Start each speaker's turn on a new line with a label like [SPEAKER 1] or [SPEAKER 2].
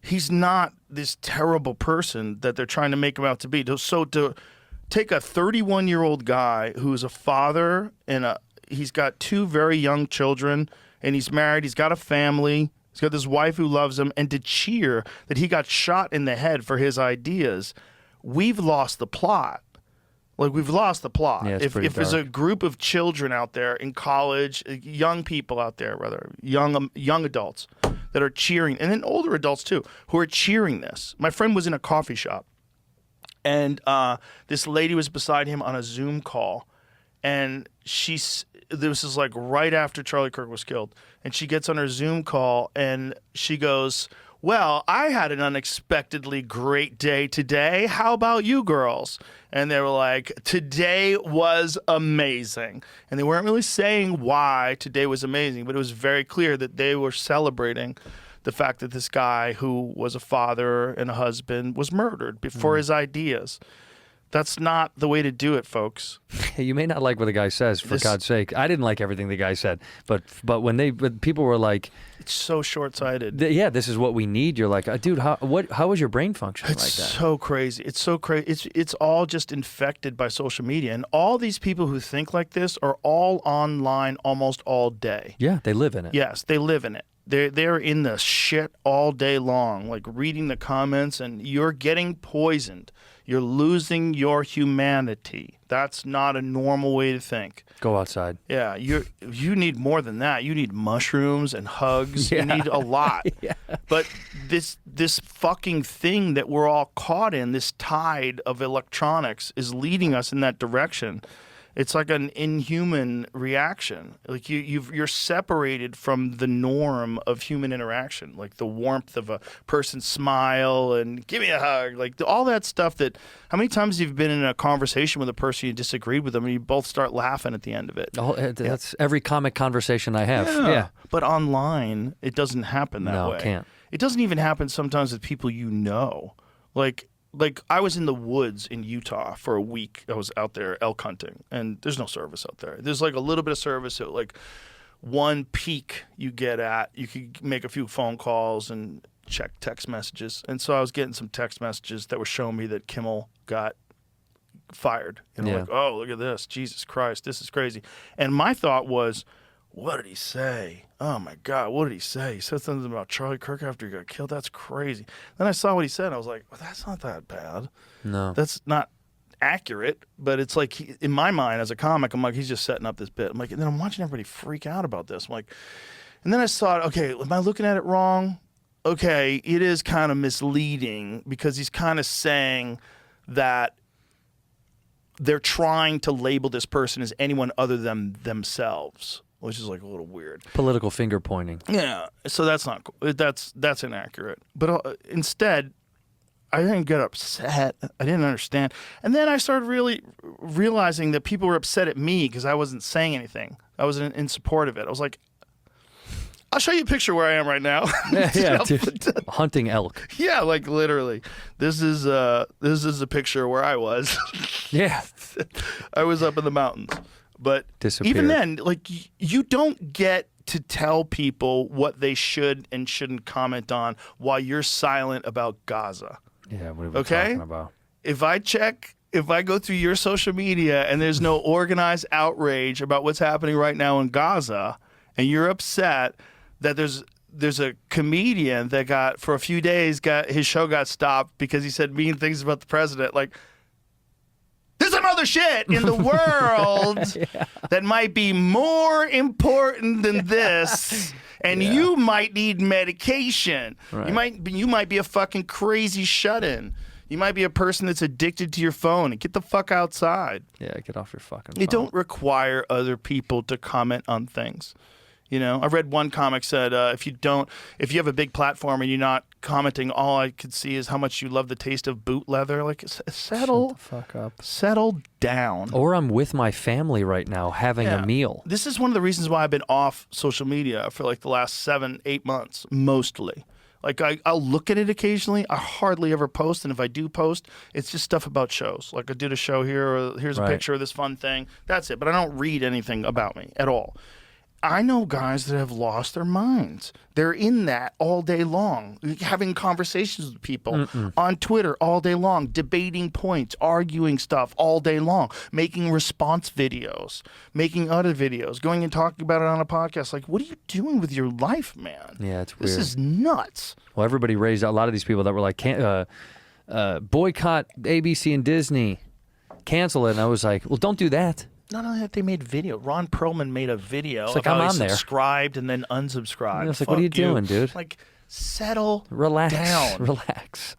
[SPEAKER 1] he's not this terrible person that they're trying to make him out to be. So to take a 31-year-old guy who's a father and he's got 2 very young children and he's married, he's got a family, he's got this wife who loves him, and to cheer that he got shot in the head for his ideas, we've lost the plot. Like, we've lost the plot.
[SPEAKER 2] Yeah,
[SPEAKER 1] if there's a group of children out there in college, young people out there, rather, young adults that are cheering, and then older adults too, who are cheering this. My friend was in a coffee shop, and this lady was beside him on a Zoom call, and this is like right after Charlie Kirk was killed, and she gets on her Zoom call, and she goes, well, I had an unexpectedly great day today. How about you girls? And they were like, today was amazing. And they weren't really saying why today was amazing, but it was very clear that they were celebrating the fact that this guy who was a father and a husband was murdered for his ideas. That's not the way to do it, folks.
[SPEAKER 2] You may not like what the guy says, for God's sake. I didn't like everything the guy said, but when people were like,
[SPEAKER 1] it's so short-sighted.
[SPEAKER 2] Yeah, this is what we need. You're like, dude, how is your brain functioning like that?
[SPEAKER 1] It's so crazy. It's so crazy. It's all just infected by social media, and all these people who think like this are all online almost all day.
[SPEAKER 2] Yeah, they live in it.
[SPEAKER 1] Yes, they live in it. They're in the shit all day long, like reading the comments, and you're getting poisoned. You're losing your humanity. That's not a normal way to think.
[SPEAKER 2] Go outside.
[SPEAKER 1] Yeah, you need more than that. You need mushrooms and hugs.
[SPEAKER 2] Yeah.
[SPEAKER 1] You need a lot.
[SPEAKER 2] Yeah.
[SPEAKER 1] But this fucking thing that we're all caught in, this tide of electronics, is leading us in that direction. It's like an inhuman reaction. Like you're separated from the norm of human interaction, like the warmth of a person's smile and give me a hug, like all that stuff. That how many times you've been in a conversation with a person, you disagreed with them, and you both start laughing at the end of it.
[SPEAKER 2] That's every comic conversation I have. Yeah.
[SPEAKER 1] But online, it doesn't happen that way.
[SPEAKER 2] No, it can't.
[SPEAKER 1] It doesn't even happen sometimes with people you know, like I was in the woods in Utah for a week. I was out there elk hunting, and there's no service out there. There's like a little bit of service at like one peak you get at. You could make a few phone calls and check text messages. And so I was getting some text messages that were showing me that Kimmel got fired. And I'm like, oh, look at this. Jesus Christ, this is crazy. And my thought was, what did he say? Oh, my God, what did he say? He said something about Charlie Kirk after he got killed. That's crazy. Then I saw what he said, and I was like, well, that's not that bad.
[SPEAKER 2] No.
[SPEAKER 1] That's not accurate, but it's like, in my mind as a comic, I'm like, he's just setting up this bit. I'm like, and then I'm watching everybody freak out about this. I'm like, and then I thought, okay, am I looking at it wrong? Okay, it is kind of misleading because he's kind of saying that they're trying to label this person as anyone other than themselves, which is like a little weird.
[SPEAKER 2] Political finger pointing.
[SPEAKER 1] Yeah, so that's not cool. That's inaccurate. But instead, I didn't get upset. I didn't understand. And then I started really realizing that people were upset at me because I wasn't saying anything. I was in support of it. I was like, I'll show you a picture where I am right now.
[SPEAKER 2] Yeah, hunting elk.
[SPEAKER 1] Yeah, like literally. This is a picture where I was.
[SPEAKER 2] Yeah.
[SPEAKER 1] I was up in the mountains. But even then, like, you don't get to tell people what they should and shouldn't comment on while you're silent about Gaza.
[SPEAKER 2] Yeah, what are we talking about?
[SPEAKER 1] If I go through your social media and there's no organized outrage about what's happening right now in Gaza, and you're upset that there's a comedian that for a few days his show got stopped because he said mean things about the president, like, there's some other shit in the world that might be more important than this, and you might need medication. Right. You might be a fucking crazy shut-in. You might be a person that's addicted to your phone. And get the fuck outside.
[SPEAKER 2] Yeah, get off your fucking phone.
[SPEAKER 1] You don't require other people to comment on things. You know, I read one comic said, if you have a big platform and you're not commenting, all I could see is how much you love the taste of boot leather. Like, settle
[SPEAKER 2] Shut the fuck up.
[SPEAKER 1] Settle down.
[SPEAKER 2] Or I'm with my family right now having a meal.
[SPEAKER 1] This is one of the reasons why I've been off social media for like the last 7-8 months, mostly. Like, I'll look at it occasionally. I hardly ever post, and if I do post, it's just stuff about shows. Like, I did a show here, or here's a picture of this fun thing. That's it. But I don't read anything about me at all. I know guys that have lost their minds. They're in that all day long, having conversations with people on Twitter all day long, debating points, arguing stuff all day long, making response videos, making other videos, going and talking about it on a podcast. Like, what are you doing with your life, man?
[SPEAKER 2] Yeah, it's weird.
[SPEAKER 1] This is nuts.
[SPEAKER 2] Well, everybody raised a lot of these people that were like, boycott ABC and Disney, cancel it. And I was like, well, don't do that.
[SPEAKER 1] Not only that, they made video. Ron Perlman made a video.
[SPEAKER 2] It's like,
[SPEAKER 1] of how
[SPEAKER 2] I'm
[SPEAKER 1] he
[SPEAKER 2] on there.
[SPEAKER 1] subscribed and then unsubscribed.
[SPEAKER 2] I was like, what are you doing, dude?
[SPEAKER 1] Like, settle
[SPEAKER 2] Relax.
[SPEAKER 1] down.
[SPEAKER 2] Relax.